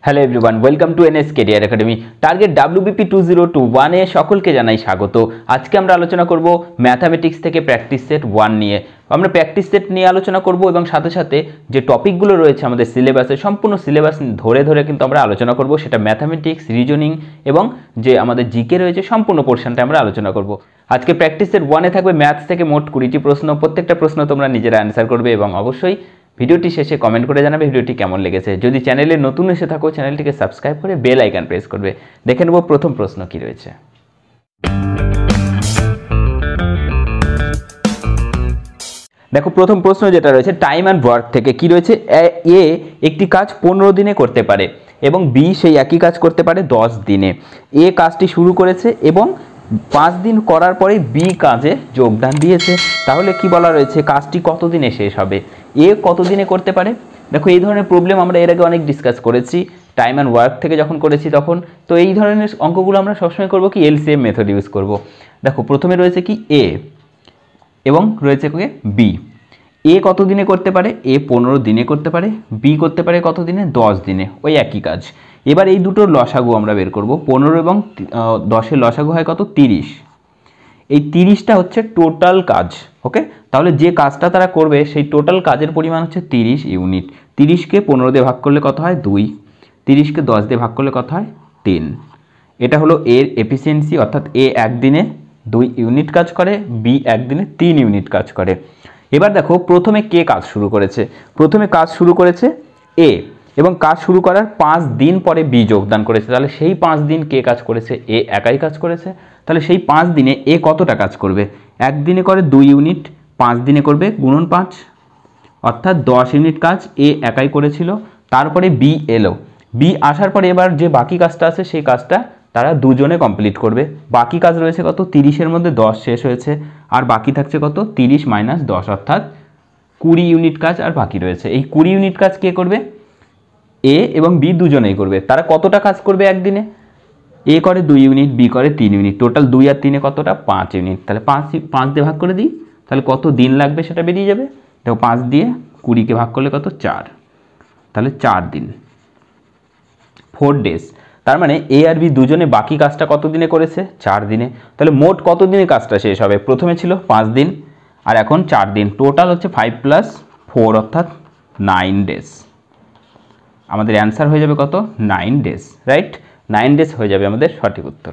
Hello everyone, welcome to NS career academy. Target WBP 2021 এ সকলকে জানাই স্বাগত। আজকে আমরা আলোচনা করব ম্যাথামেটিক্স থেকে প্র্যাকটিস সেট 1 নিয়ে। আমরা প্র্যাকটিস সেট নিয়ে আলোচনা করব এবং সাথে সাথে যে টপিকগুলো রয়েছে আমাদের সিলেবাসে, সম্পূর্ণ সিলেবাস ধরে ধরে কিন্তু আমরা আলোচনা করব। সেটা ম্যাথামেটিক্স, রিজনিং এবং যে আমাদের জিকে রয়েছে সম্পূর্ণ পোর্শনটা আমরা আলোচনা করব। আজকে প্র্যাকটিস সেট 1 এ থাকবে ম্যাথস থেকে মোট 20টি প্রশ্ন। প্রত্যেকটা প্রশ্ন তোমরা নিজেরা অ্যান্সার করবে এবং অবশ্যই ভিডিওটি শেষে কমেন্ট করে জানাবে ভিডিওটি কেমন লেগেছে। যদি চ্যানেলে নতুন এসে থাকো চ্যানেলটিকে সাবস্ক্রাইব করে বেল আইকন প্রেস করবে। দেখে নেব প্রথম প্রশ্ন কি রয়েছে। দেখো প্রথম প্রশ্ন যেটা রয়েছে টাইম অ্যান্ড ওয়ার্ক থেকে কি রয়েছে। এ একটি কাজ 15 দিনে করতে পারে এবং বি সেই একই কাজ করতে পারে 10 দিনে। এ কাজটি শুরু করেছে এবং 5 দিন করার পরে বি কাজে যোগদান দিয়েছে। তাহলে কি বলা রয়েছে, কাজটি কত দিনে শেষ হবে? এ কত দিনে করতে পারে? দেখো এই ধরনের প্রবলেম আমরা এর আগে অনেক ডিসকাস করেছি টাইম অ্যান্ড ওয়ার্ক থেকে যখন করেছি তখন। তো এই ধরনের অঙ্কগুলো আমরা সবসময় করব কি এলসিএম মেথড ইউজ করব। দেখো প্রথমে রয়েছে কি এ এবং রয়েছে কি বি। এ কত দিনে করতে পারে? এ 15 দিনে করতে পারে। বি করতে পারে কত দিনে? 10 দিনে। ওই একই কাজ। এবার এই দুটোর লসাগু আমরা বের করব। 15 এবং 10-এর লসাগু হয় কত? 30। এই 30টা হচ্ছে টোটাল কাজ। ওকে, তাহলে যে কাজটা তারা করবে সেই টোটাল কাজের পরিমাণ হচ্ছে 30 ইউনিট। 30কে 15 দিয়ে ভাগ করলে কত হয়? 2। 30কে 10 দিয়ে ভাগ করলে কত হয়? 3। এটা হলো এর এফিসিয়েন্সি, অর্থাৎ এ একদিনে 2 ইউনিট কাজ করে, বি একদিনে 3 ইউনিট কাজ করে। এবার দেখো প্রথমে কে কাজ শুরু করেছে। প্রথমে কাজ শুরু করেছে এ এবং কাজ শুরু করার 5 দিন পরে বি যোগদান করেছে। তাহলে সেই 5 দিন কে কাজ করেছে? এ একাই কাজ করেছে। তাহলে সেই 5 দিনে এ কতটা কাজ করবে? একদিনে করে 2 ইউনিট, 5 দিনে করবে গুণন 5, অর্থাৎ 10 ইউনিট কাজ এ একাই করেছিল। তারপরে বি এলো, বি আসার পরে এবার যে বাকি কাজটা আছে সেই কাজটা তারা দুজনে কমপ্লিট করবে। বাকি কাজ রয়েছে কত? 30-এর মধ্যে 10 শেষ হয়েছে আর বাকি থাকছে কত? 30 - 10, অর্থাৎ 20 ইউনিট কাজ আর বাকি রয়েছে। এই 20 ইউনিট কাজ কে করবে? এ এবং বি দুজনেই করবে। তারা কতটা কাজ করবে একদিনে? এ করে 2 ইউনিট, বি করে 3 ইউনিট, টোটাল 2 আর 3-এ কতটা? 5 ইউনিট। তাহলে 5 দিয়ে ভাগ করে দিই, তাহলে কত দিন লাগবে সেটা বেরিয়ে যাবে। দেখো 5 দিয়ে 20কে ভাগ করলে কত? 4। তাহলে 4 দিন, 4 ডেজ। তার মানে এ আর বি দুজনে বাকি কাজটা কত দিনে করেছে? 4 দিনে। তাহলে মোট কত দিনে কাজটা শেষ হবে? প্রথমে ছিল 5 দিন আর এখন 4 দিন, টোটাল হচ্ছে 5 + 4 অর্থাৎ 9 ডেজ। আমাদের অ্যান্সার হয়ে যাবে কত? 9 ডেজ। রাইট, 9 ডেজ হয়ে যাবে আমাদের সঠিক উত্তর।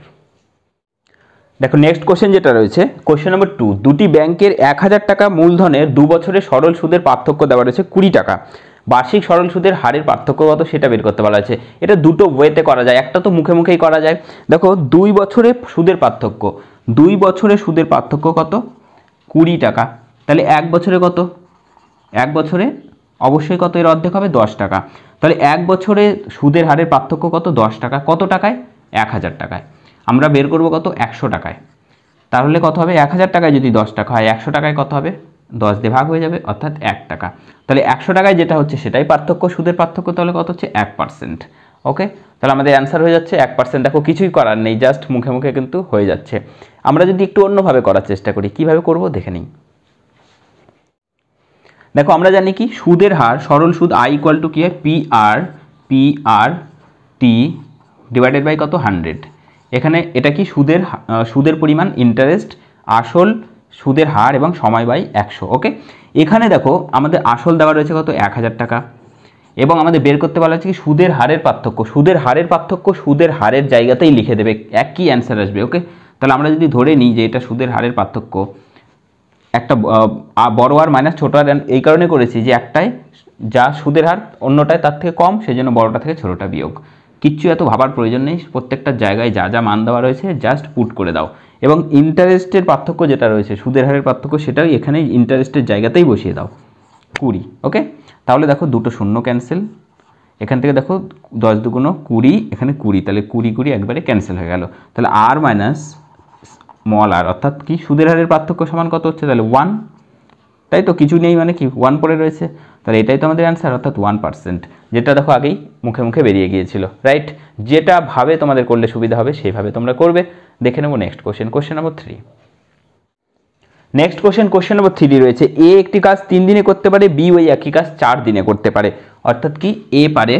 দেখো নেক্সট কোশ্চেন যেটা রয়েছে, কোশ্চেন নম্বর 2। দুটি ব্যাংকের 1000 টাকা মূলধনের 2 বছরের সরল সুদের পার্থক্য দেওয়া রয়েছে 20 টাকা। বার্ষিক সরল সুদের হারের পার্থক্য কত সেটা বের করতে বলা হয়েছে। এটা দুটো ওয়েতে করা যায়, একটা তো মুখে মুখেই করা যায়। দেখো 2 বছরের সুদের পার্থক্য, 2 বছরের সুদের পার্থক্য কত? 20 টাকা। তাহলে 1 বছরে কত? 1 বছরে অবশ্যই কত? এর অর্ধেক হবে 10 টাকা। তাহলে 1 বছরে সুদের হারের পার্থক্য কত? 10 টাকা। কত টাকায়? 1000 টাকায়। আমরা বের করব কত? 100 টাকায়। তাহলে কত হবে? 1000 টাকায় যদি 10 টাকা হয়, 100 টাকায় কত হবে? 10 দিয়ে ভাগ হয়ে যাবে, অর্থাৎ 1 টাকা। তাহলে 100 টাকায় যেটা হচ্ছে সেটাই পার্থক্য, সুদের পার্থক্য। তাহলে কত হচ্ছে? 1%। ওকে, তাহলে আমাদের অ্যান্সার হয়ে যাচ্ছে 1%। দেখো কিছুই করার নেই, জাস্ট মুখে মুখে কিন্তু হয়ে যাচ্ছে। আমরা যদি একটু অন্যভাবে করার চেষ্টা করি, কিভাবে করব দেখে নিই। দেখো আমরা জানি কি সুদের হার, সরল সুদ I = কি হয়? PR/T ডিভাইডেড বাই কত? 100। এখানে এটা কি সুদের পরিমাণ, ইন্টারেস্ট, আসল, সুদের হার এবং সময় বাই 100। ওকে, এখানে দেখো আমাদের আসল দেওয়া রয়েছে কত? 1000 টাকা এবং আমাদের বের করতে বলা হচ্ছে কি সুদের হারের পার্থক্য। সুদের হারের পার্থক্য সুদের হারের জায়গাতেই লিখে দেবে, একই অ্যান্সার আসবে। ওকে, তাহলে আমরা যদি ধরে নিই যে এটা সুদের হারের পার্থক্য, একটা বড় আর মাইনাস ছোট আর এই কারণে করেছি যে একটাই যা সুদের হার অন্যটায় তার থেকে কম, সেজন্য বড়টা থেকে ছোটটা বিয়োগ। কিচ্ছু এত ভাবার প্রয়োজন নেই, প্রত্যেকটা জায়গায় যা যা মান দেওয়া রয়েছে জাস্ট পুট করে দাও। এবং ইন্টারেস্টের পার্থক্য যেটা রয়েছে, সুদের হারের পার্থক্য, সেটাও এখানেই ইন্টারেস্টের জায়গাতেই বসিয়ে দাও, 20। ওকে, তাহলে দেখো দুটো শূন্য ক্যান্সেল। এখান থেকে দেখো 10 × 2 = 20, এখানে 20, তাহলে 20 একবারে ক্যান্সেল হয়ে গেল। তাহলে আর মাইনাস স্মল আর, অর্থাৎ কি সুদের হারের পার্থক্য সমান কত হচ্ছে? তাহলে 1, তাই তো? কিছু নেই মানে কি 1 পড়ে রয়েছে। তাহলে এটাই তো আমাদের অ্যান্সার, অর্থাৎ 1%, যেটা দেখো আগেই মুখে মুখে বেরিয়ে গিয়েছিল। রাইট, যেটা ভাবে তোমাদের করলে সুবিধা হবে সেইভাবে তোমরা করবে। দেখে নেব next question, question number 3। Next question number 3 রয়েছে, এ একটি কাজ 3 দিনে করতে পারে, বি ওই একই কাজ 4 দিনে করতে পারে। অর্থাৎ কি এ পারে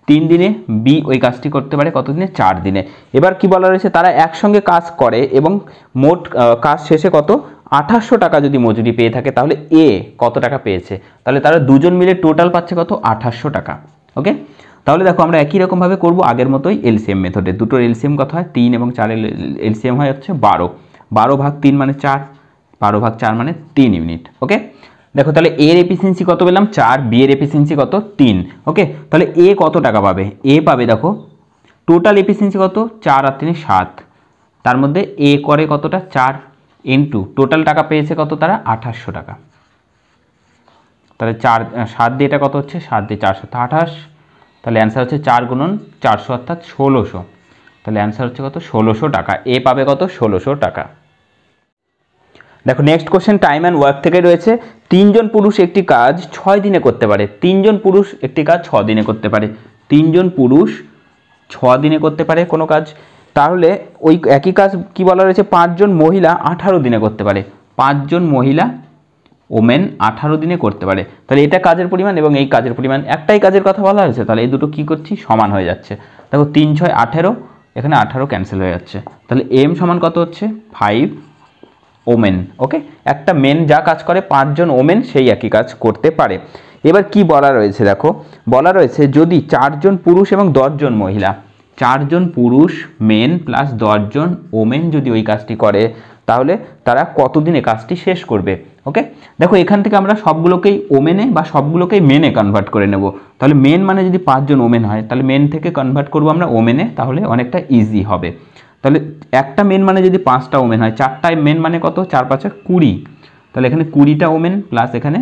3 দিনে, বি ওই কাজটি করতে পারে কত দিনে? 4 দিনে। এবার কি বলা রয়েছে, তারা একসঙ্গে কাজ করে এবং মোট কাজ শেষে কত 2800 টাকা যদি মজুরি পেয়ে থাকে, তাহলে এ কত টাকা পেয়েছে? তাহলে তারা দুজন মিলে টোটাল পাচ্ছে কত? 2800 টাকা। ওকে, তাহলে দেখো আমরা একই রকমভাবে করবো আগের মতোই এলসিএম মেথডে। দুটোর এলসিএম কত হয়? 3 এবং 4 এর এলসিএম হয় হচ্ছে 12। 12 ভাগ 3 মানে 4, 12 ভাগ 4 মানে 3 ইউনিট। ওকে, দেখো তাহলে এর এফিসিয়েন্সি কত পেলাম? 4, বি এর এফিসিয়েন্সি কত? 3। ওকে, তাহলে এ কত টাকা পাবে? এ পাবে দেখো টোটাল এফিসিয়েন্সি কত? 4 আর 3 7, তার মধ্যে এ করে কতটা? 4 ইন্টু টোটাল টাকা পেয়েছে কত তারা? 2800 টাকা। তাহলে 4 7 দিয়ে এটা কত হচ্ছে? 7 দিয়ে 4 7 28, তাহলে অ্যান্সার হচ্ছে 4 গুণন 400 অর্থাৎ 1600। তাহলে অ্যান্সার হচ্ছে কত? 1600 টাকা। এ পাবে কত? 1600 টাকা। দেখো next question time and work থেকে রয়েছে, 3 জন পুরুষ একটি কাজ 6 দিনে করতে পারে। 3 জন পুরুষ একটি কাজ 6 দিনে করতে পারে। 3 জন পুরুষ 6 দিনে করতে পারে কোনো কাজ। তাহলে ওই একই কাজ কি বলা রয়েছে? 5 জন মহিলা 18 দিনে করতে পারে। 5 জন মহিলা ওমেন 18 দিনে করতে পারে। তাহলে এটা কাজের পরিমাণ এবং এই কাজের পরিমাণ, একটাই কাজের কথা বলা হয়েছে, তাহলে এই দুটো কি করছি? সমান হয়ে যাচ্ছে। দেখো 3 6 18, এখানে 18 ক্যান্সেল হয়ে যাচ্ছে। তাহলে এম সমান কত হচ্ছে? 5 ওমেন। ওকে, একটা মেন যা কাজ করে 5 জন ওমেন সেই একই কাজ করতে পারে। এবার কি বলা রয়েছে দেখো, বলা রয়েছে যদি 4 জন পুরুষ এবং 10 জন মহিলা, 4 জন পুরুষ মেন প্লাস 10 জন ওমেন যদি ওই কাজটি করে, তাহলে তারা কতদিনে কাজটি শেষ করবে। ওকে, দেখো এখান থেকে আমরা সবগুলোকেই ওমেনে বা সবগুলোকেই মেনে কনভার্ট করে নেব। তাহলে মেন মানে যদি 5 জন ওমেন হয়, তাহলে মেন থেকে কনভার্ট করব আমরা ওমেনে, তাহলে অনেকটা ইজি হবে। তাহলে একটা মেন মানে যদি 5টা ওমেন হয়, 4টা মেন মানে কত? 4 5 20, তাহলে এখানে 20টা ওমেন প্লাস এখানে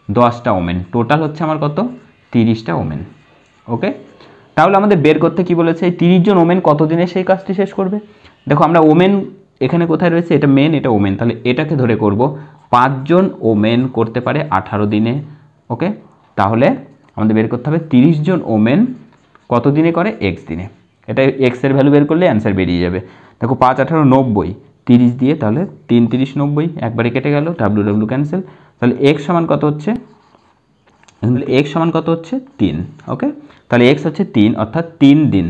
10টা ওমেন, টোটাল হচ্ছে আমার কত? 30টা ওমেন। ওকে, তাহলে আমাদের বের করতে কি বলেছে? এই 30 জন ওমেন কত দিনে সেই কাজটি শেষ করবে। দেখো আমরা ওমেন এখানে কোথায় রয়েছে? এটা মেন, এটা ওমেন, তাহলে এটাকে ধরে করব। 5 জন ওমেন করতে পারে 18 দিনে। ওকে, তাহলে আমাদের বের করতে হবে 30 জন ওমেন কত দিনে করে? এক্স দিনে। এটা এক্স এর ভ্যালু বের করলে অ্যান্সার বেরিয়ে যাবে। দেখো 5 18 90, 30 দিয়ে তাহলে 3 30 90, একবারে কেটে গেল, ডাব্লু ডাব্লু ক্যান্সেল। তাহলে এক্স সমান কত হচ্ছে? এক্স সমান কত হচ্ছে? 3। ওকে, তাহলে এক্স হচ্ছে 3 অর্থাৎ 3 দিন।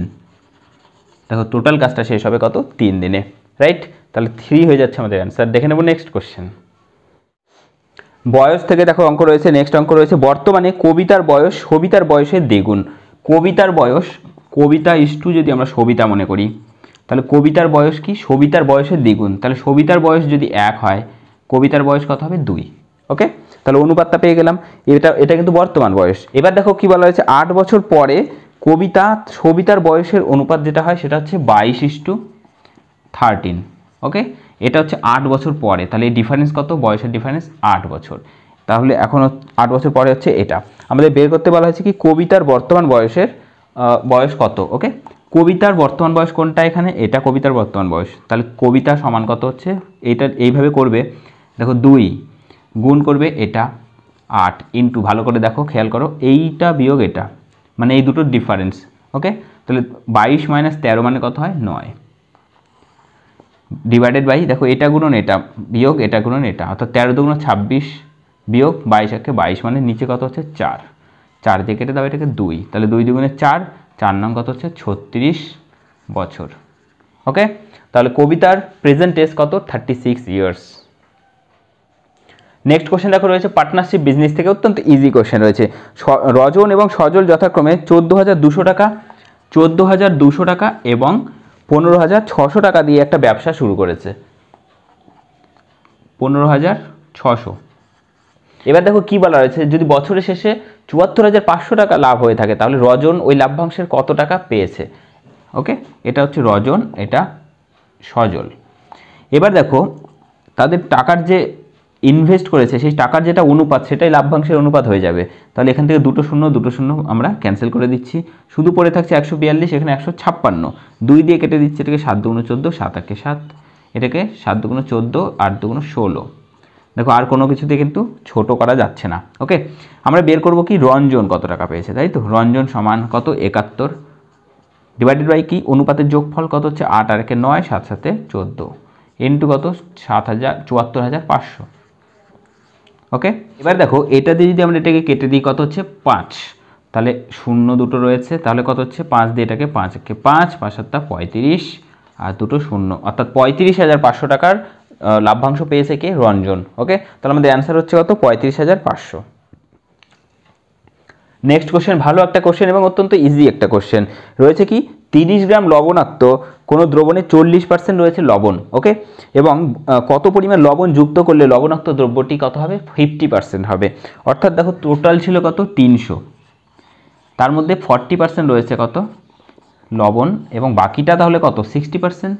দেখো টোটাল কাজটা শেষ হবে কত? 3 দিনে, রাইট? তাহলে 3 হয়ে যাচ্ছে আমাদের অ্যান্সার। দেখে নেব নেক্সট কোশ্চেন। বয়স থেকে দেখো অঙ্ক রয়েছে, নেক্সট অঙ্ক রয়েছে, বর্তমানে কবিতার বয়স সবিতার বয়সের দ্বিগুণ। কবিতার বয়স, কবিতা ইস্টু যদি আমরা সবিতা মনে করি, তাহলে কবিতার বয়স কি? সবিতার বয়সের দ্বিগুণ। তাহলে সবিতার বয়স যদি 1 হয়, কবিতার বয়স কত হবে? 2। ওকে, তাহলে অনুপাতটা পেয়ে গেলাম। এটা কিন্তু বর্তমান বয়স। এবার দেখো কি বলা হয়েছে, 8 বছর পরে কবিতা সবিতার বয়সের অনুপাত যেটা হয় সেটা হচ্ছে 22:13। ওকে, এটা হচ্ছে 8 বছর পরে। তাহলে এই ডিফারেন্স কত? বয়সের ডিফারেন্স 8 বছর। তাহলে এখন 8 বছর পরে হচ্ছে এটা। আমাদের বের করতে বলা হয়েছে কি কবিতার বর্তমান বয়সের বয়স কত। ওকে, কবিতার বর্তমান বয়স কোনটা? এখানে এটা কবিতার বর্তমান বয়স। তাহলে কবিতা সমান কত হচ্ছে? এটা এইভাবে করবে, দেখো 2 গুণ করবে এটা 8 ইন্টু, ভালো করে দেখো খেয়াল করো, এইটা বিয়োগ এটা, মানে এই দুটোর ডিফারেন্স। ওকে, তাহলে 22 - 13 মানে কত হয়? 9 ডিভাইডেড বাই, দেখো এটা গুণন এটা বিয়োগ এটা গুণন এটা, অর্থাৎ 13 2 26 বিয়োগ 22 একে 22, মানে নিচে কত হচ্ছে? 4। 4 দিয়ে কেটে দাও এটাকে 2, তাহলে 2 2 4, 4 নং কত হচ্ছে? 36 বছর। ওকে, তাহলে কবিতার প্রেজেন্ট এজ কত? 36 ইয়ার্স। নেক্সট কোশ্চেন দেখো রয়েছে পার্টনারশিপ বিজনেস থেকে, অত্যন্ত ইজি কোশ্চেন রয়েছে। রজন এবং সজল যথাক্রমে 14,200 টাকা, 14,200 টাকা এবং 15,600 টাকা দিয়ে একটা ব্যবসা শুরু করেছে। 15,600। এবার দেখো কি বলা রয়েছে, যদি বছরের শেষে 74,500 টাকা লাভ হয়ে থাকে, তাহলে রজন ওই লাভ্যাংশের কত টাকা পেয়েছে। ওকে, এটা হচ্ছে রজন, এটা সজল। এবার দেখো তাদের টাকার যে ইনভেস্ট করেছে সেই টাকার যেটা অনুপাত সেটাই লাভ্যাংশের অনুপাত হয়ে যাবে। তাহলে এখান থেকে দুটো শূন্য আমরা ক্যান্সেল করে দিচ্ছি, শুধু পড়ে থাকছে 142, এখানে 156, 2 দিয়ে কেটে দিচ্ছে, এটাকে 7 2 14, 7 1 7, এটাকে 7 2 14, 8 2 16। দেখো আর কোনো কিছুতে কিন্তু ছোট করা যাচ্ছে না। ওকে, আমরা বের করব কি রঞ্জন কত টাকা পেয়েছে, তাই তো? রঞ্জন সমান কত? 71 ডিভাইডেড বাই কি অনুপাতের যোগফল কত হচ্ছে? 8 আর 1 9, 7 7 14 ইন্টু কত? 74,500। ওকে, এবার দেখো এটা দিয়ে যদি আমরা এটাকে কেটে দিই কত হচ্ছে? 5। তাহলে শূন্য দুটো রয়েছে, তাহলে কত হচ্ছে 5 দিয়ে এটাকে 5 একে 5 5 7 35 আর দুটো শূন্য, অর্থাৎ 35,500 টাকার লাভ্যাংশ পেয়েছে কে? রঞ্জন। ওকে, তাহলে আমাদের অ্যান্সার হচ্ছে কত? 35,500। নেক্সট কোশ্চেন, ভালো একটা কোশ্চেন এবং অত্যন্ত ইজি একটা কোশ্চেন রয়েছে কি 30 গ্রাম লবণাক্ত কোনো দ্রবণে 40% রয়েছে লবণ। ওকে, এবং কত পরিমাণ লবণ যুক্ত করলে লবণাক্ত দ্রব্যটি কত হবে? 50% হবে। অর্থাৎ দেখো টোটাল ছিল কত? 300, তার মধ্যে 40% রয়েছে কত? লবণ, এবং বাকিটা তাহলে কত? 60%।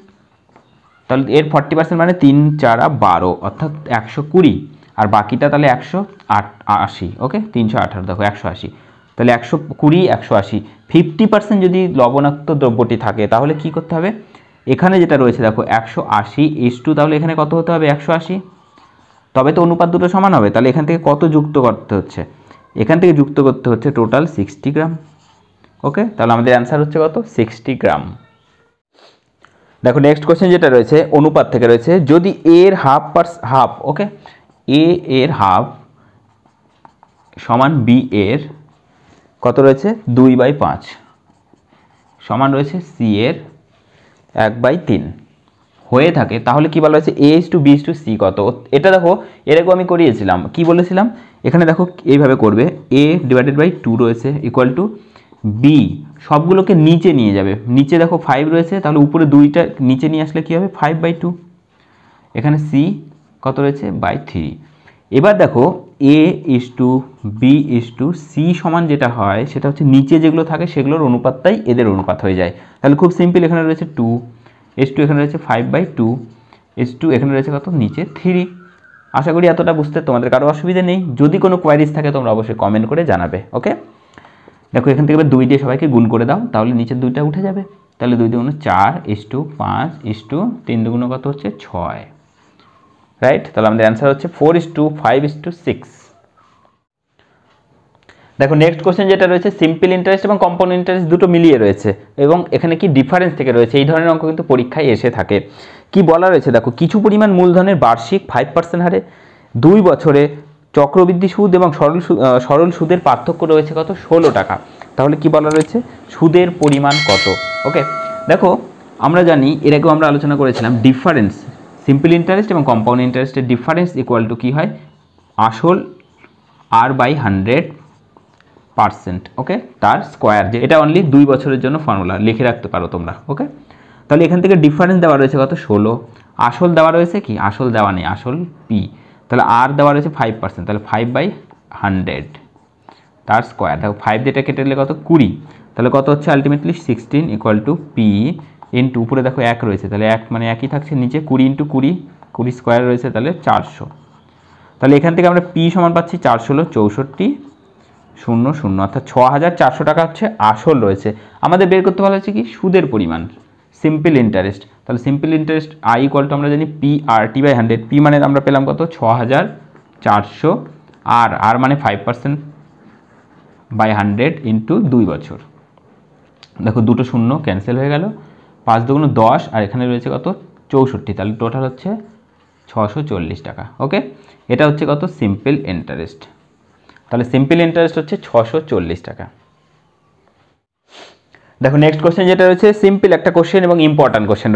তাহলে এর 40% মানে 3 4 12, অর্থাৎ 120, আর বাকিটা তাহলে 180। ওকে, 318 দেখো 180, তাহলে 120 180, 50% যদি লবণাক্ত দ্রব্যটি থাকে তাহলে কি করতে হবে? এখানে যেটা রয়েছে দেখো 180:, তাহলে এখানে কত হতে হবে? 180, তবে তো অনুপাত দুটো সমান হবে। তাহলে এখান থেকে কত যুক্ত করতে হচ্ছে? এখান থেকে যুক্ত করতে হচ্ছে টোটাল 60 গ্রাম। ওকে, তাহলে আমাদের অ্যান্সার হচ্ছে কত? 60 গ্রাম। দেখো নেক্সট কোশ্চেন যেটা রয়েছে অনুপাত থেকে রয়েছে, যদি এর হাফ, ওকে, এ এর হাফ সমান বি এর কত রয়েছে? 2/5 সমান রয়েছে সি এর 1/3 হয়ে থাকে, তাহলে কি বলা হয়েছে? A:B:C কত? এটা দেখো এরকম আমি করিয়েছিলাম, কি বলেছিলাম? এখানে দেখো এইভাবে করবে, A/2 রয়েছে ইকুয়াল টু বি, সবগুলোকে নিচে নিয়ে যাবে। নিচে দেখো 5 রয়েছে, তাহলে উপরে 2টা নিচে নিয়ে আসলে কি হবে? 5/2। এখানে সি কত রয়েছে? 3। এবার দেখো A:B:C সমান যেটা হয় সেটা হচ্ছে নিচে যেগুলো থাকে সেগুলোর অনুপাতটাই এদের অনুপাত হয়ে যায়। তাহলে খুব সিম্পল, এখানে রয়েছে 2, এখানে রয়েছে 5/2, এখানে রয়েছে কত? নিচে 3। আশা করি এতটা বুঝতে তোমাদের কারো অসুবিধা নেই। যদি কোনো কোয়ারিজ থাকে তোমরা অবশ্যই কমেন্ট করে জানাবে। ওকে, দেখো এখান থেকে 2 দিয়ে সবাইকে গুণ করে দাও, তাহলে নিচের 2টা উঠে যাবে। তাহলে 2 2 4, 5, 3 2 কত হচ্ছে? 6। রাইট, তাহলে আমাদের অ্যান্সার হচ্ছে 4:5:6। দেখো নেক্সট কোশ্চেন যেটা রয়েছে সিম্পল ইন্টারেস্ট এবং কম্পাউন্ড ইন্টারেস্ট দুটো মিলিয়ে রয়েছে, এবং এখানে কি ডিফারেন্স থেকে রয়েছে। এই ধরনের অঙ্ক কিন্তু পরীক্ষায় এসে থাকে। কি বলা রয়েছে দেখো, কিছু পরিমাণ মূলধনের বার্ষিক 5% হারে 2 বছরে চক্রবৃদ্ধি সুদ এবং সরল সুদের পার্থক্য রয়েছে কত? 16 টাকা। তাহলে কি বলা রয়েছে? সুদের পরিমাণ কত? ওকে, দেখো আমরা জানি এর আগেও আমরা আলোচনা করেছিলাম ডিফারেন্স, সিম্পল ইন্টারেস্ট এবং কম্পাউন্ড ইন্টারেস্টের ডিফারেন্স ইকুয়াল টু কী হয়? আসল R/100%, ওকে, তার স্কোয়ার, যে এটা অনলি 2 বছরের জন্য ফর্মুলা লিখে রাখতে পারো তোমরা। ওকে, তাহলে এখান থেকে ডিফারেন্স দেওয়া রয়েছে কত? 16। আসল দেওয়া রয়েছে কি? আসল দেওয়া নেই, আসল পি, তাহলে আর দেওয়া রয়েছে 5%, তাহলে 5/100 তার স্কোয়ার। দেখো 5 দিয়ে এটা কেটে দিলে কত? 20, তাহলে কত হচ্ছে ultimately? 16 equal to P into উপরে দেখো 1 রয়েছে, তাহলে 1 মানে একই থাকছে, নিচে 20 ইন্টু 20 স্কোয়ার রয়েছে, তাহলে 400। তাহলে এখান থেকে আমরা পি সমান পাচ্ছি 416 6400, অর্থাৎ 6400 টাকা হচ্ছে আসল রয়েছে। আমাদের বের করতে বলা হচ্ছে কি? সুদের পরিমাণ, সিম্পল ইন্টারেস্ট। তাহলে simple interest I equal to আমরা জানি P/100, পি মানে আমরা পেলাম কত? 6400, আর মানে 5%/100 ইন্টু 2 বছর। দেখো দুটো শূন্য ক্যান্সেল হয়ে গেল, 5 2 10, আর এখানে রয়েছে কত? 64, তাহলে টোটাল হচ্ছে 640 টাকা। ওকে, এটা হচ্ছে কত? Simple interest. তাহলে সিম্পল ইন্টারেস্ট হচ্ছে 640 টাকা। দেখো নেক্সট কোশ্চেন যেটা রয়েছে সিম্পল একটা কোশ্চেন এবং ইম্পর্ট্যান্ট কোশ্চেন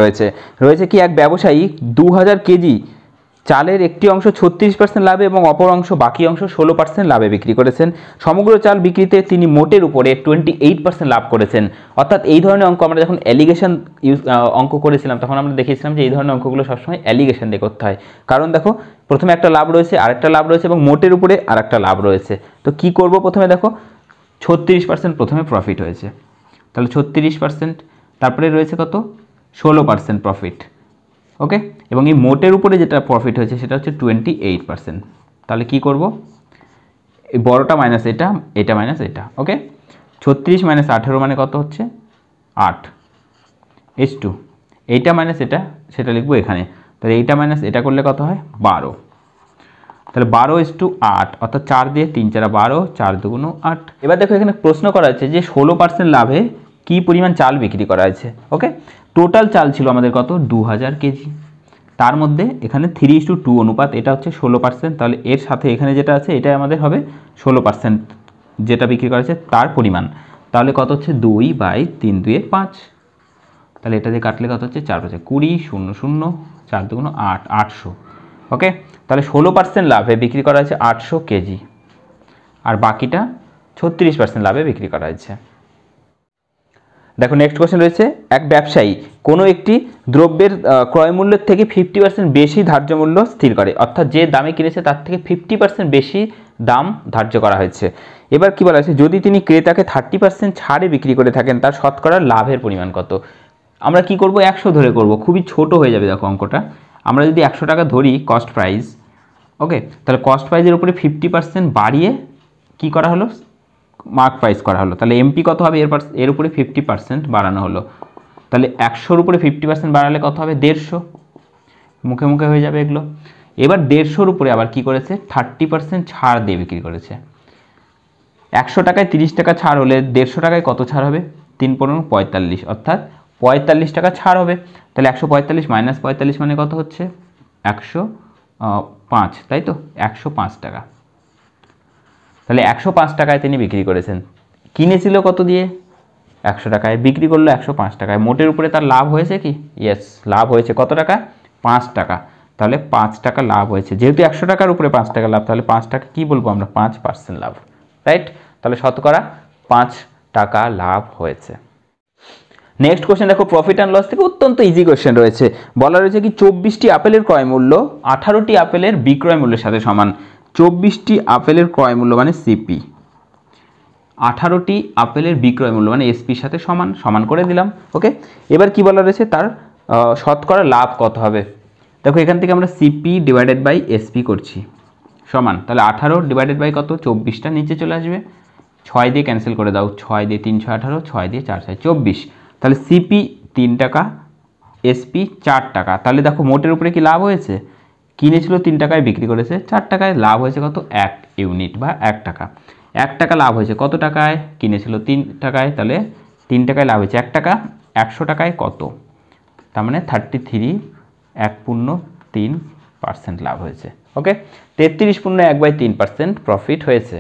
রয়েছে কি এক ব্যবসায়ী 2000 কেজি চালের একটি অংশ 36% লাভে এবং অপর অংশ বাকি অংশ 16% লাভে বিক্রি করেছেন। সমগ্র চাল বিক্রিতে তিনি মোটের উপরে 28% লাভ করেছেন। অর্থাৎ এই ধরনের অঙ্ক আমরা যখন অ্যালিগেশন অঙ্ক করেছিলাম তখন আমরা দেখিয়েছিলাম যে এই ধরনের অঙ্কগুলো সবসময় অ্যালিগেশন দিয়ে করতে হয়। কারণ দেখো প্রথমে একটা লাভ রয়েছে, আরেকটা লাভ রয়েছে এবং মোটের উপরে আরেকটা লাভ রয়েছে। তো কি করব? প্রথমে দেখো 36% প্রথমে প্রফিট হয়েছে, তাহলে 36%, তারপরে রয়েছে কত? 16% প্রফিট। ওকে, এবং এই মোটের উপরে যেটা প্রফিট হয়েছে সেটা হচ্ছে 28%। তাহলে কি করব? এই বড়টা মাইনাস এটা, এটা মাইনাস এটা। ওকে, 36 মাইনাস 18 মানে কত হচ্ছে? 8 H2, এইটা মাইনাস এটা, সেটা লিখবো এখানে। তাহলে এইটা মাইনাস এটা করলে কত হয়? 12। তাহলে 12:8, অর্থাৎ 4 দিয়ে 3 4 12, 4 2 8। এবার দেখো এখানে প্রশ্ন করা হচ্ছে যে 16% লাভে কি পরিমাণ চাল বিক্রি করা হয়েছে। ওকে, টোটাল চাল ছিল আমাদের কত? 2000 কেজি। তার মধ্যে এখানে 3:2 অনুপাত, এটা হচ্ছে 16%, তাহলে এর সাথে এখানে যেটা আছে এটাই আমাদের হবে 16%। যেটা বিক্রি করা হয়েছে তার পরিমাণ, তাহলে কত হচ্ছে 2/3 2 5, তাহলে এটা দিয়ে কাটলে কত হচ্ছে 4 5 20 0 0 4 2 8 800। ওকে, তাহলে 16% লাভে বিক্রি করা হয়েছে 800 কেজি, আর বাকিটা 36% লাভে বিক্রি করা হয়েছে। দেখো নেক্সট কোশ্চেন রয়েছে, এক ব্যবসায়ী কোনো একটি দ্রব্যের ক্রয় মূল্যের থেকে 50% বেশি ধার্য মূল্য স্থির করে, অর্থাৎ যে দামে কিনেছে তার থেকে 50% বেশি দাম ধার্য করা হয়েছে। এবার কি বলা হয়েছে, যদি তিনি ক্রেতাকে 30% ছাড়ে বিক্রি করে থাকেন তার শতকরা লাভের পরিমাণ কত। আমরা কি করব, 100 ধরে করব, খুবই ছোট হয়ে যাবে দেখো অঙ্কটা। আমরা যদি 100 টাকা ধরি কস্ট প্রাইস, ওকে, তাহলে কস্ট প্রাইসের উপরে 50% বাড়িয়ে কি করা হলো, মার্ক প্রাইস করা হলো, তাহলে এমপি কত হবে, এর উপরে 50% বাড়ানো হলো, তাহলে 100-র উপরে 50% বাড়ালে কত হবে, 150, মুখে মুখে হয়ে যাবে এগুলো। এবার 150-র উপরে আবার কি করেছে, 30% ছাড় দিয়ে বিক্রি করেছে। 100 টাকায় 30 টাকা ছাড় হলে 150 টাকায় কত ছাড় হবে, 3 15 45, অর্থাৎ 45 টাকা ছাড় হবে। তাহলে 145 - 45 মানে কত হচ্ছে 105, তাই তো, 105 টাকা। তাহলে 105 টাকায় তিনি বিক্রি করেছেন, কিনেছিল কত দিয়ে, 100 টাকায়, বিক্রি করলো 105 টাকায়, মোটের উপরে তার লাভ হয়েছে কি, ইয়েস, লাভ হয়েছে কত টাকা, 5 টাকা। তাহলে 5 টাকা লাভ হয়েছে, যেহেতু 100 টাকার উপরে 5 টাকা লাভ, তাহলে 5 টাকা কি বলবো আমরা, 5% লাভ, রাইট। তাহলে শতকরা 5 টাকা লাভ হয়েছে। নেক্সট কোশ্চেন দেখো, প্রফিট অ্যান্ড লস থেকে অত্যন্ত ইজি কোশ্চেন রয়েছে। বলা রয়েছে কি 24টি আপেলের ক্রয় মূল্য 18টি আপেলের বিক্রয় মূল্যের সাথে সমান। 24টি আপেলের ক্রয় মূল্য মানে সিপি, 18টি আপেলের বিক্রয় মূল্য মানে এসপির সাথে সমান, সমান করে দিলাম। ওকে, এবার কি বলা রয়েছে, তার শতকরা লাভ কত হবে। দেখো এখান থেকে আমরা সিপি ডিভাইডেড বাই এসপি করছি সমান, তাহলে 18 ডিভাইডেড বাই কত, 24টা নিচে চলে আসবে, 6 দিয়ে ক্যান্সেল করে দাও, 6 দিয়ে 3 6 18, 6 দিয়ে 4 6 24, তাহলে সিপি 3 টাকা, এসপি 4 টাকা। তাহলে দেখো মোটের উপরে কি লাভ হয়েছে, কিনেছিল 3 টাকায়, বিক্রি করেছে 4 টাকায়, লাভ হয়েছে কত, 1 ইউনিট বা 1 টাকা। 1 টাকা লাভ হয়েছে কত টাকায়, কিনেছিল 3 টাকায়, তাহলে 3 টাকায় লাভ হয়েছে 1 টাকা। 100 টাকায় কত, তার মানে 33 1.3% লাভ হয়েছে। ওকে, 33.1/3% প্রফিট হয়েছে।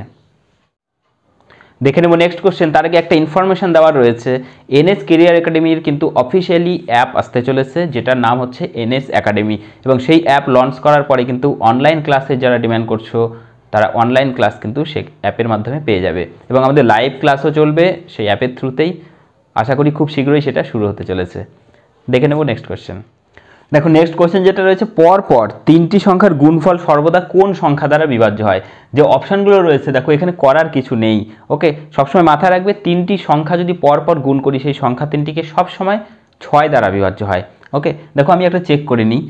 দেখে নেব নেক্সট কোশ্চেন। তার আগে একটা ইনফরমেশন দেওয়া রয়েছে, এনএস কেরিয়ার একাডেমির কিন্তু অফিসিয়ালি অ্যাপ আসতে চলেছে, যেটার নাম হচ্ছে এনএস একাডেমি, এবং সেই অ্যাপ লঞ্চ করার পরে কিন্তু অনলাইন ক্লাসের যারা ডিমান্ড করছো তারা অনলাইন ক্লাস কিন্তু সেই অ্যাপের মাধ্যমে পেয়ে যাবে, এবং আমাদের লাইভ ক্লাসও চলবে সেই অ্যাপের থ্রুতেই। আশা করি খুব শীঘ্রই সেটা শুরু হতে চলেছে। দেখে নেব নেক্সট কোশ্চেন। দেখো নেক্সট কোশ্চেন যেটা রয়েছে, পরপর 3টি সংখ্যার গুণফল সর্বদা কোন সংখ্যা দ্বারা বিভাজ্য হয়। যে অপশানগুলো রয়েছে দেখো এখানে করার কিছু নেই। ওকে, সবসময় মাথায় রাখবে 3টি সংখ্যা যদি পরপর গুণ করি সেই সংখ্যা 3টিকে সবসময় 6 দ্বারা বিভাজ্য হয়। ওকে, দেখো আমি একটা চেক করে নিই,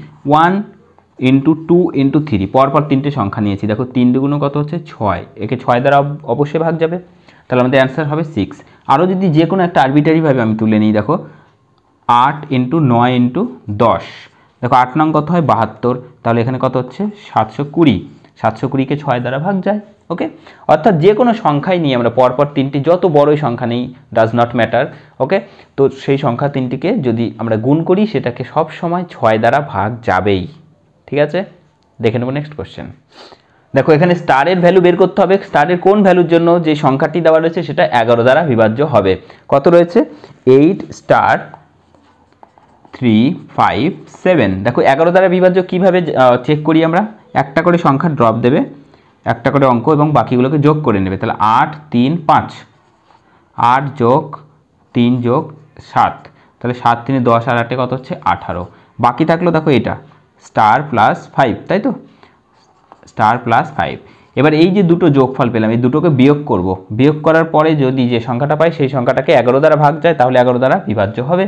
1 × 2 × 3, পরপর 3টে সংখ্যা নিয়েছি। দেখো 3 দুগুণ কত হচ্ছে 6, একে 6 দ্বারা অবশ্যই ভাগ যাবে, তাহলে আমাদের অ্যান্সার হবে 6। আরও যদি যে কোনো একটা আরবিটারিভাবে আমি তুলে নিই, দেখো 8 × 9 × 10, দেখো 8 নং কত হয় 72, তাহলে এখানে কত হচ্ছে 720, 720কে 6 দ্বারা ভাগ যায়। ওকে, অর্থাৎ যে কোনো সংখ্যাই নিয়ে আমরা পরপর 3টি, যত বড়ই সংখ্যা নেই, ডাজ নট ম্যাটার। ওকে, তো সেই সংখ্যা 3টিকে যদি আমরা গুণ করি সেটাকে সব সময় 6 দ্বারা ভাগ যাবেই। ঠিক আছে, দেখে নেব নেক্সট কোশ্চেন। দেখো এখানে স্টারের ভ্যালু বের করতে হবে। স্টারের কোন ভ্যালুর জন্য যে সংখ্যাটি দেওয়া রয়েছে সেটা 11 দ্বারা বিভাজ্য হবে। কত রয়েছে, 8 * 3 5 7। দেখো 11 দ্বারা বিভাজ্য কিভাবে চেক করি আমরা, একটা করে সংখ্যা ড্রপ দেবে, একটা করে অঙ্ক, এবং বাকিগুলোকে যোগ করে নেবে। তাহলে 8 3 5, 8 + 3 + 7, তাহলে 7 3 10, আর 8 কত হচ্ছে 18। বাকি থাকলো দেখো এটা স্টার প্লাস 5, তাই তো, স্টার প্লাস 5। এবার এই যে দুটো যোগফল পেলাম, এই দুটোকে বিয়োগ করব, বিয়োগ করার পরে যদি যে সংখ্যাটা পাই সেই সংখ্যাটাকে 11 দ্বারা ভাগ যায়, তাহলে 11 দ্বারা বিভাজ্য হবে।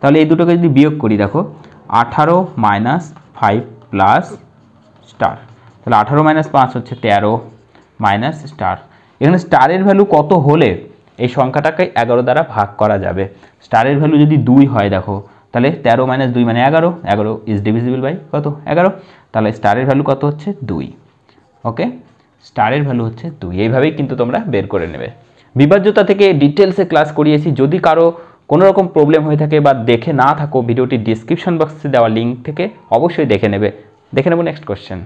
তাহলে এই দুটোকে যদি বিয়োগ করি, দেখো 18 - 5 প্লাস স্টার, তাহলে 18 - 5 হচ্ছে 13 মাইনাস স্টার। এখানে স্টারের ভ্যালু কত হলে এই সংখ্যাটাকে 11 দ্বারা ভাগ করা যাবে। স্টারের ভ্যালু যদি 2 হয়, দেখো তাহলে 13 - 2 মানে 11, 11 ইজ ডিভিজিবল বাই কত 11, তাহলে স্টারের ভ্যালু কত হচ্ছে 2। ওকে, স্টারের ভ্যালু হচ্ছে 2। এইভাবেই কিন্তু তোমরা বের করে নেবে। বিভাজ্যতা থেকে ডিটেলসে ক্লাস করিয়েছি, যদি কারো কোনো রকম প্রবলেম হয়ে থাকে বা দেখে না থাকো, ভিডিওটি ডিসক্রিপশন বক্সে দেওয়া লিঙ্ক থেকে অবশ্যই দেখে নেবে। দেখে নেব নেক্সট কোশ্চেন।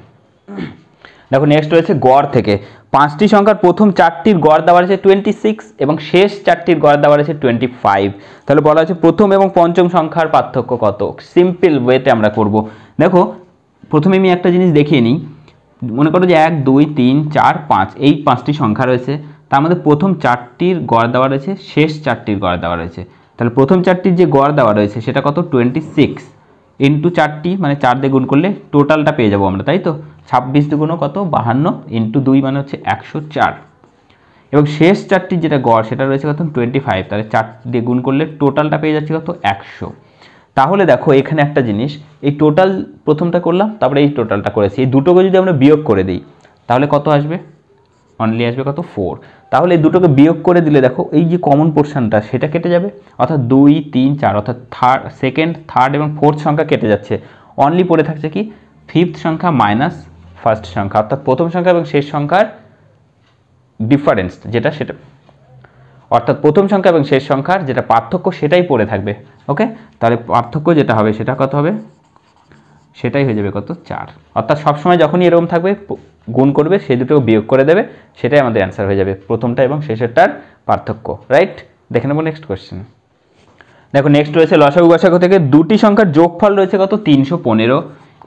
দেখো নেক্সট রয়েছে গড় থেকে। 5টি সংখ্যার প্রথম 4টির গড় দেওয়া রয়েছে 26 এবং শেষ 4টির গড় দেওয়া রয়েছে 25। তাহলে বলা হচ্ছে প্রথম এবং পঞ্চম সংখ্যার পার্থক্য কত। সিম্পল ওয়েতে আমরা করব। দেখো প্রথমে আমি একটা জিনিস দেখিয়ে নিই। মনে করো যে 1 2 3 4 5 এই 5টি সংখ্যা রয়েছে, তার মধ্যে প্রথম 4টির গড় দেওয়া রয়েছে, শেষ 4টির গড় দেওয়া রয়েছে। তাহলে প্রথম 4টির যে গড় দেওয়া রয়েছে সেটা কত 26 ইন্টু 4টি মানে 4 দিয়ে গুণ করলে টোটালটা পেয়ে যাবো আমরা, তাই তো। 26 দুগুণ কত 52 ইন্টু 2 মানে হচ্ছে 104। এবং শেষ 4টির যেটা গড় সেটা রয়েছে কত 25, তাহলে 4 দিয়ে গুণ করলে টোটালটা পেয়ে যাচ্ছে কত 100। তাহলে দেখো এখানে একটা জিনিস, এই টোটাল প্রথমটা করলাম, তারপরে এই টোটালটা করেছি, এই দুটোকে যদি আমরা বিয়োগ করে দিই তাহলে কত আসবে, অনলি আসবে কত 4। তাহলে এই দুটোকে বিয়োগ করে দিলে দেখো এই যে কমন পোর্শনটা সেটা কেটে যাবে, অর্থাৎ 2 3 4 অর্থাৎ সেকেন্ড থার্ড এবং ফোর্থ সংখ্যা কেটে যাচ্ছে। অনলি পড়ে থাকছে কি ফিফথ সংখ্যা মাইনাস ফার্স্ট সংখ্যা, অর্থাৎ প্রথম সংখ্যা এবং শেষ সংখ্যার ডিফারেন্স যেটা, সেটা অর্থাৎ প্রথম সংখ্যা এবং শেষ সংখ্যার যেটা পার্থক্য সেটাই পড়ে থাকবে। ওকে, তাহলে পার্থক্য যেটা হবে সেটা কত হবে, সেটাই হয়ে যাবে কত 4। অর্থাৎ সবসময় যখনই এরকম থাকবে গুণ করবে, সেই দুটোকে বিয়োগ করে দেবে, সেটাই আমাদের অ্যান্সার হয়ে যাবে প্রথমটা এবং শেষেরটার পার্থক্য। রাইট, দেখে নেবো নেক্সট কোয়েশ্চেন। দেখো নেক্সট রয়েছে লসাগু গসাগু থেকে দুটি সংখ্যার যোগফল রয়েছে কত 315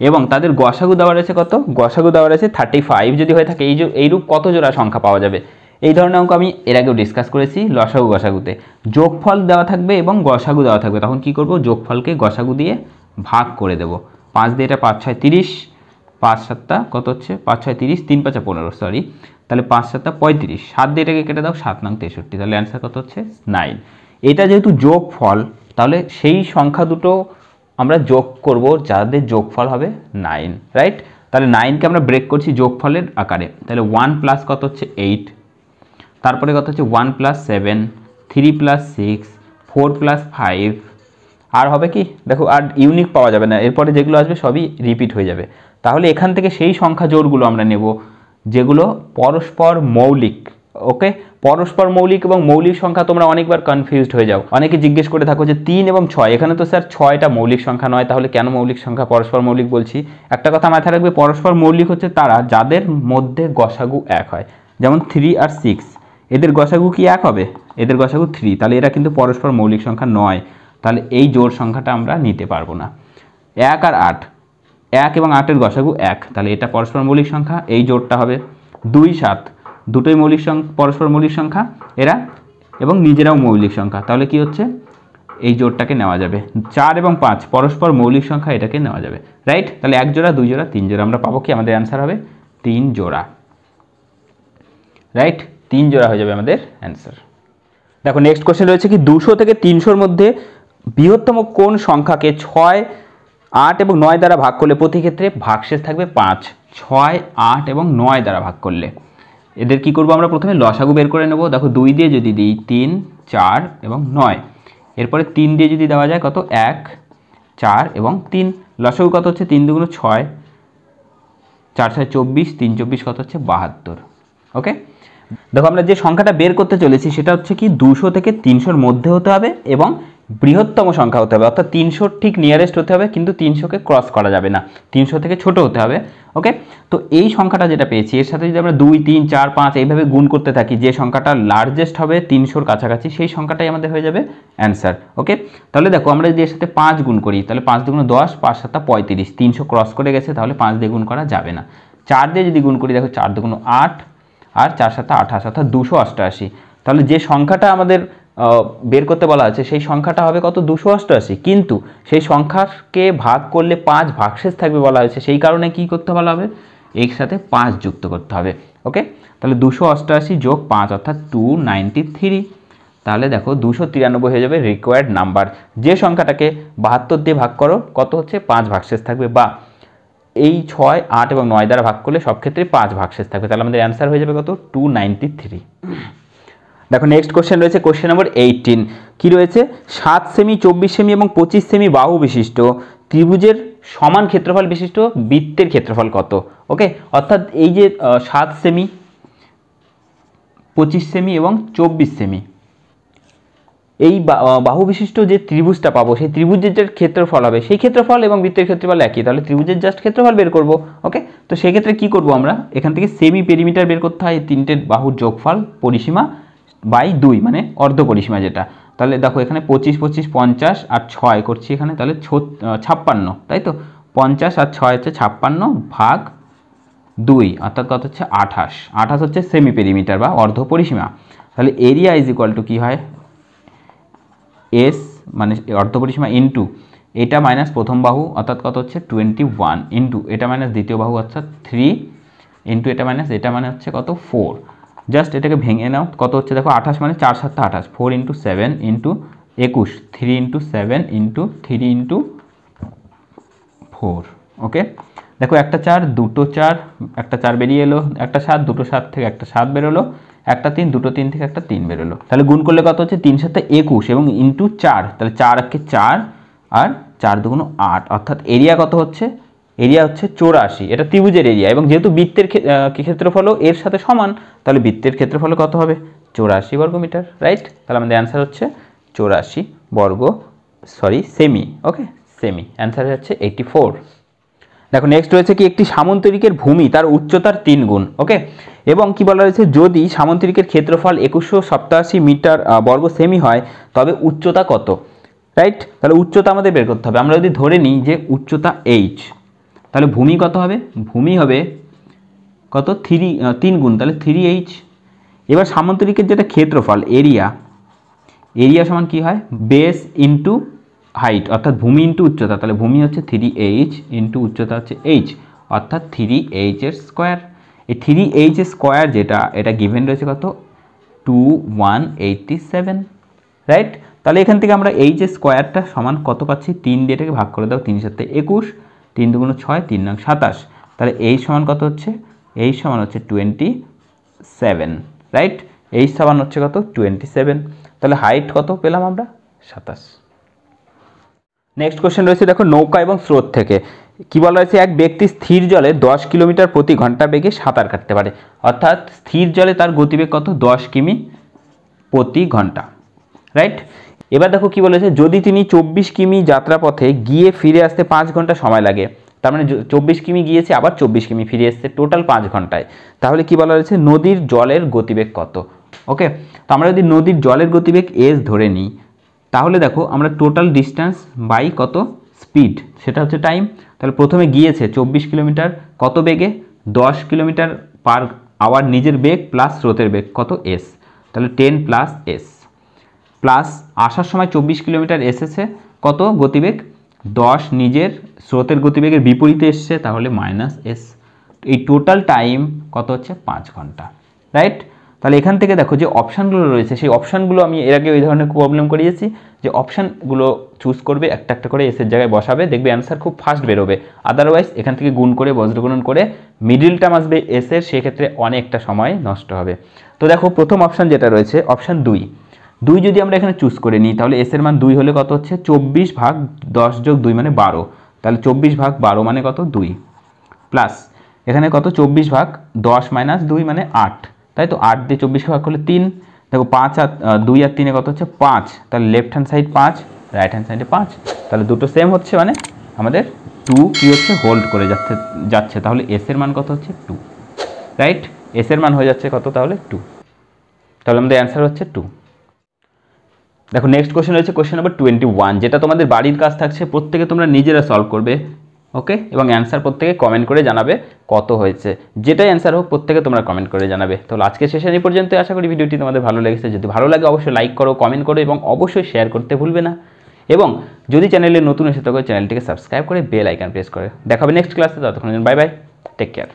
এবং তাদের গসাগু দেওয়া রয়েছে কত, গসাগু দেওয়া রয়েছে 35 যদি হয়ে থাকে এইরূপ কত জোড়া সংখ্যা পাওয়া যাবে। এই ধরনের অঙ্ক আমি এর আগেও ডিসকাস করেছি। লসাগু গসাগুতে যোগফল দেওয়া থাকবে এবং গসাগু দেওয়া থাকবে, তখন কি করব, যোগফলকে গসাগু দিয়ে ভাগ করে দেব। 5 দিয়ে এটা 5 6 30, 5 7 কত হচ্ছে 5 6 30, 3 5 15 সরি, তাহলে 5 7 35, 7 দিয়ে এটাকে কেটে দাও 7 9 63, তাহলে অ্যান্সার কত হচ্ছে 9। এটা যেহেতু যোগফল তাহলে সেই সংখ্যা দুটো আমরা যোগ করব যাদের যোগফল হবে 9। রাইট, তাহলে 9কে আমরা ব্রেক করছি যোগফলের আকারে, তাহলে 1 প্লাস কত হচ্ছে 8, তারপরে কত হচ্ছে 1 প্লাস 7, 3 প্লাস 6, 4 প্লাস 5, আর হবে কি দেখো আর ইউনিক পাওয়া যাবে না, এরপরে যেগুলো আসবে সবই রিপিট হয়ে যাবে। তাহলে এখান থেকে সেই সংখ্যা জোড়গুলো আমরা নেব যেগুলো পরস্পর মৌলিক। ওকে, পরস্পর মৌলিক এবং মৌলিক সংখ্যা তোমরা অনেকবার কনফিউজড হয়ে যাও, অনেকে জিজ্ঞেস করে থাকো যে 3 এবং 6, এখানে তো স্যার 6টা মৌলিক সংখ্যা নয়, তাহলে কেন মৌলিক সংখ্যা পরস্পর মৌলিক বলছি। একটা কথা মাথায় রাখবে, পরস্পর মৌলিক হচ্ছে তারা যাদের মধ্যে গসাগু 1 হয়, যেমন 3 আর 6, এদের গসাগু কি 1 হবে, এদের গসাগু 3, তাহলে এরা কিন্তু পরস্পর মৌলিক সংখ্যা নয়, তাহলে এই জোড় সংখ্যাটা আমরা নিতে পারবো না। 1 আর 8, 1 এবং 8-এর গসাগু 1, তাহলে এটা পরস্পর মৌলিক সংখ্যা, এই জোড়টা হবে। 2 7 দুটোই মৌলিক সংখ্যা, পরস্পর মৌলিক সংখ্যা এরা, এবং নিজেরাও মৌলিক সংখ্যা, তাহলে কি হচ্ছে এই জোড়টাকে নেওয়া যাবে। 4 এবং 5 পরস্পর মৌলিক সংখ্যা, এটাকে নেওয়া যাবে। রাইট, তাহলে 1 জোড়া 2 জোড়া 3 জোড়া আমরা পাবো কি, আমাদের অ্যান্সার হবে 3 জোড়া। রাইট, 3 জোড়া হয়ে যাবে আমাদের অ্যান্সার। দেখো নেক্সট কোশ্চেন রয়েছে কি 200 থেকে 300-র মধ্যে বৃহত্তম কোন সংখ্যাকে 6 8 এবং 9 দ্বারা ভাগ করলে প্রতি ক্ষেত্রে ভাগশেষ থাকবে 5। 6 8 এবং 9 দ্বারা ভাগ করলে এদের কি করব, আমরা প্রথমে লসাগু বের করে নেব। দেখো 2 দিয়ে যদি দিই 3 4 এবং 9, এরপরে 3 দিয়ে যদি দেওয়া যায় কত 1 4 এবং 3, লসাগু কত হচ্ছে 3 2 6, 4 6 24, 3 24 কত হচ্ছে 72। ওকে, দেখো আমরা যে সংখ্যাটা বের করতে চলেছি সেটা হচ্ছে কি 200 থেকে 300-র মধ্যে হতে হবে এবং বৃহত্তম সংখ্যা হতে হবে, অর্থাৎ 300 ঠিক নিয়ারেস্ট হতে হবে, কিন্তু 300-কে ক্রস করা যাবে না, 300 থেকে ছোট হতে হবে। ওকে, তো এই সংখ্যাটা যেটা পেয়েছি এর সাথে যদি আমরা 2 3 4 5 এইভাবে গুণ করতে থাকি, যে সংখ্যাটা লার্জেস্ট হবে 300-র কাছাকাছি, সেই সংখ্যাটাই আমাদের হয়ে যাবে অ্যান্সার। ওকে, তাহলে দেখো আমরা যদি এর সাথে 5 গুণ করি তাহলে 5 2 10, 5 7 35, 300 ক্রস করে গেছে, তাহলে 5 দিয়ে গুণ করা যাবে না। 4 দিয়ে যদি গুণ করি দেখো 4 2 8 আর 4 7 28, অর্থাৎ 288। তাহলে যে সংখ্যাটা আমাদের বের করতে বলা আছে সেই সংখ্যাটা হবে কত 288, কিন্তু সেই সংখ্যাকে ভাগ করলে 5 ভাগশেষ থাকবে বলা হয়েছে, সেই কারণে কি করতে বলা হবে, এর সাথে 5 যুক্ত করতে হবে। ওকে, তাহলে 288 যোগ 5 অর্থাৎ 293। তাহলে দেখো 293 হয়ে যাবে রিকোয়ার্ড নাম্বার। যে সংখ্যাটাকে 72 দিয়ে ভাগ করো কত হচ্ছে 5 ভাগশেষ থাকবে, বা এই 6 8 এবং 9 দ্বারা ভাগ করলে সব ক্ষেত্রে 5 ভাগশেষ থাকবে, তাহলে আমাদের অ্যান্সার হয়ে যাবে কত 293। দেখো নেক্সট কোশ্চেন রয়েছে কোশ্চেন নম্বর 18, কি রয়েছে 7 সেমি 24 সেমি এবং 25 সেমি বাহু বিশিষ্ট ত্রিভুজের সমান ক্ষেত্রফল বিশিষ্ট বৃত্তের ক্ষেত্রফল কত। ওকে, অর্থাৎ এই যে 7 সেমি 25 সেমি এবং 24 সেমি এই বাহু বিশিষ্ট যে ত্রিভুজটা পাবো সেই ত্রিভুজের যে ক্ষেত্রফল হবে সেই ক্ষেত্রফল এবং বৃত্তের ক্ষেত্রফল একই, তাহলে ত্রিভুজের জাস্ট ক্ষেত্রফল বের করব। ওকে, তো সেই ক্ষেত্রে কী করবো আমরা, এখান থেকে সেমি পেরিমিটার বের করতে হয়, তিনটের বাহুর যোগফল পরিসীমা বাই 2 মানে অর্ধ পরিসীমা যেটা। তাহলে দেখো এখানে 25 25 50 আর 6 করছি এখানে, তাহলে 56, তাই তো 50 আর 6 হচ্ছে 56 ভাগ 2 অর্থাৎ কত হচ্ছে 28। 28 হচ্ছে সেমি পেরিমিটার বা অর্ধ পরিসীমা। তাহলে এরিয়া ইজ ইকুয়াল টু কী হয়, এস মানে অর্ধ পরিসীমা ইন্টু এটা মাইনাস প্রথম বাহু অর্থাৎ কত হচ্ছে 21 ইন্টু এটা মাইনাস দ্বিতীয় বাহু অর্থাৎ 3 ইন্টু এটা মাইনাস এটা মানে হচ্ছে কত 4। জাস্ট এটাকে ভেঙে নাও, কত হচ্ছে দেখো 28 মানে 4 7 28, 4 into 7 into 21, 3 into 7 into 3 into 4। ওকে, দেখো একটা 4 দুটো 4, একটা 4 বেরিয়ে এলো, একটা 7 দুটো 7 থেকে একটা 7 বেরোলো, একটা 3 দুটো 3 থেকে একটা 3 বেরোলো। তাহলে গুণ করলে কত হচ্ছে 3 7 21 এবং ইন্টু 4, তাহলে 4 একে 4 আর 4 2 8, অর্থাৎ এরিয়া কত হচ্ছে, এরিয়া হচ্ছে 84। এটা ত্রিভুজের এরিয়া এবং যেহেতু বৃত্তের ক্ষেত্রফলও এর সাথে সমান, তাহলে বৃত্তের ক্ষেত্রফল কত হবে 84 বর্গমিটার, রাইট। তাহলে আমাদের অ্যান্সার হচ্ছে 84 বর্গ সেমি। ওকে, সেমি অ্যান্সার হচ্ছে 84। দেখো নেক্সট রয়েছে কি, একটি সামন্তরিকের ভূমি তার উচ্চতার 3 গুণ। ওকে, এবং কি বলা রয়েছে, যদি সামন্তরিকের ক্ষেত্রফল 2187 মিটার বর্গ সেমি হয় তবে উচ্চতা কত, রাইট। তাহলে উচ্চতা আমাদের বের করতে হবে। আমরা যদি ধরে নিই যে উচ্চতা h, তাহলে ভূমি কত হবে, ভূমি হবে কত 3 গুণ, তাহলে 3h। এবার সামন্তরিকের যেটা ক্ষেত্রফল এরিয়া, এরিয়া সমান কি হয় বেস ইন্টু হাইট অর্থাৎ ভূমি ইন্টু উচ্চতা, তাহলে ভূমি হচ্ছে 3h ইন্টু উচ্চতা হচ্ছে h অর্থাৎ 3h এর স্কোয়ার। এই 3h এর স্কোয়ার যেটা, এটা গিভেন রয়েছে কত 2187, রাইট। তাহলে এখান থেকে আমরা h এর স্কোয়ারটা সমান কত পাচ্ছি, 3 দিয়ে এটাকে ভাগ করে দাও, 3 7 21, 3 2 6, 3 9 27, তাহলে h সমান কত হচ্ছে, h সমান হচ্ছে 27, রাইট। h সমান হচ্ছে কত 27, তাহলে হাইট কত পেলাম আমরা 27। নেক্সট কোশ্চেন রয়েছে দেখো, নৌকা এবং স্রোত থেকে কি বলা হয়েছে, এক ব্যক্তি স্থির জলে 10 কিলোমিটার প্রতি ঘন্টা বেগে সাঁতার কাটতে পারে, অর্থাৎ স্থির জলে তার গতিবেগ কত 10 কিমি প্রতি ঘন্টা, রাইট। এবার দেখো কি বলেছে, যদি তিনি 24 কিমি যাত্রাপথে গিয়ে ফিরে আসতে 5 ঘন্টা সময় লাগে, তার মানে 24 কিমি গিয়েছে আবার 24 কিমি ফিরে এসছে, টোটাল 5 ঘন্টায়, তাহলে কি বলা হয়েছে নদীর জলের গতিবেগ কত। ওকে, তো আমরা যদি নদীর জলের গতিবেগ এস ধরে নিই, তাহলে দেখো আমরা টোটাল ডিস্টেন্স বাই কত স্পিড সেটা হচ্ছে টাইম, তাহলে প্রথমে গিয়েছে 24 কিলোমিটার কত বেগে 10 কিলোমিটার পার আওয়ার নিজের বেগ প্লাস স্রোতের বেগ কত এস, তাহলে 10 প্লাস এস, প্লাস আসার সময় 24 কিলোমিটার এসেছে কত গতিবেগ 10 নিজের স্রোতের গতিবেগের বিপরীতে এসছে, তাহলে মাইনাস এস। এই টোটাল টাইম কত হচ্ছে 5 ঘন্টা, রাইট। তাহলে এখান থেকে দেখো যে অপশানগুলো রয়েছে সেই অপশানগুলো আমি এর আগে ওই ধরনের প্রবলেম করিয়েছি, যে অপশানগুলো চুজ করবে একটা একটা করে এসের জায়গায় বসাবে, দেখবে অ্যান্সার খুব ফাস্ট বেরোবে। আদারওয়াইজ এখান থেকে গুণ করে বজ্রগুণন করে মিডিল টার্ম আসবে এসের, সেক্ষেত্রে অনেকটা সময় নষ্ট হবে। তো দেখো প্রথম অপশান যেটা রয়েছে অপশান 2 যদি আমরা এখানে চুজ করে নিই, তাহলে এসের মান 2 হলে কত হচ্ছে 24 ভাগ 10 যোগ 2 মানে 12, তাহলে 24 ভাগ 12 মানে কত 2, প্লাস এখানে কত 24 ভাগ 10 মাইনাস 2 মানে 8, তাই তো 8 দিয়ে 24 ভাগ করলে 3, দেখো 5 আর 2 আর 3 কত হচ্ছে 5, তাহলে left hand side 5 right hand সাইডে 5, তাহলে দুটো সেম হচ্ছে, মানে আমাদের 2 কি হচ্ছে হোল্ড করে যাচ্ছে, তাহলে এস এর মান কত হচ্ছে 2, রাইট। এস এর মান হয়ে যাচ্ছে কত তাহলে 2, তাহলে আমাদের অ্যান্সার হচ্ছে 2। দেখো নেক্সট কোশ্চেন রয়েছে কোশ্চেন নাম্বার 21, যেটা তোমাদের বাড়ির কাজ থাকছে, প্রত্যেকে তোমরা নিজেরা সলভ করবে। ওকে, এবং অ্যান্সার প্রত্যেকে কমেন্ট করে জানাবে কত হয়েছে, যেটাই অ্যান্সার হোক প্রত্যেকে তোমরা কমেন্ট করে জানাবে। তো আজকে সেশন এই পর্যন্ত, আশা করি ভিডিওটি তোমাদের ভালো লেগেছে। যদি ভালো লাগে অবশ্যই লাইক করো, কমেন্ট করো এবং অবশ্যই শেয়ার করতে ভুলবে না। এবং যদি চ্যানেলে নতুন এসে থাকো চ্যানেলটিকে সাবস্ক্রাইব করে বেল আইকন প্রেস করে। দেখাবে নেক্সট ক্লাসে, ততক্ষণ বাই বাই, টেক কেয়ার।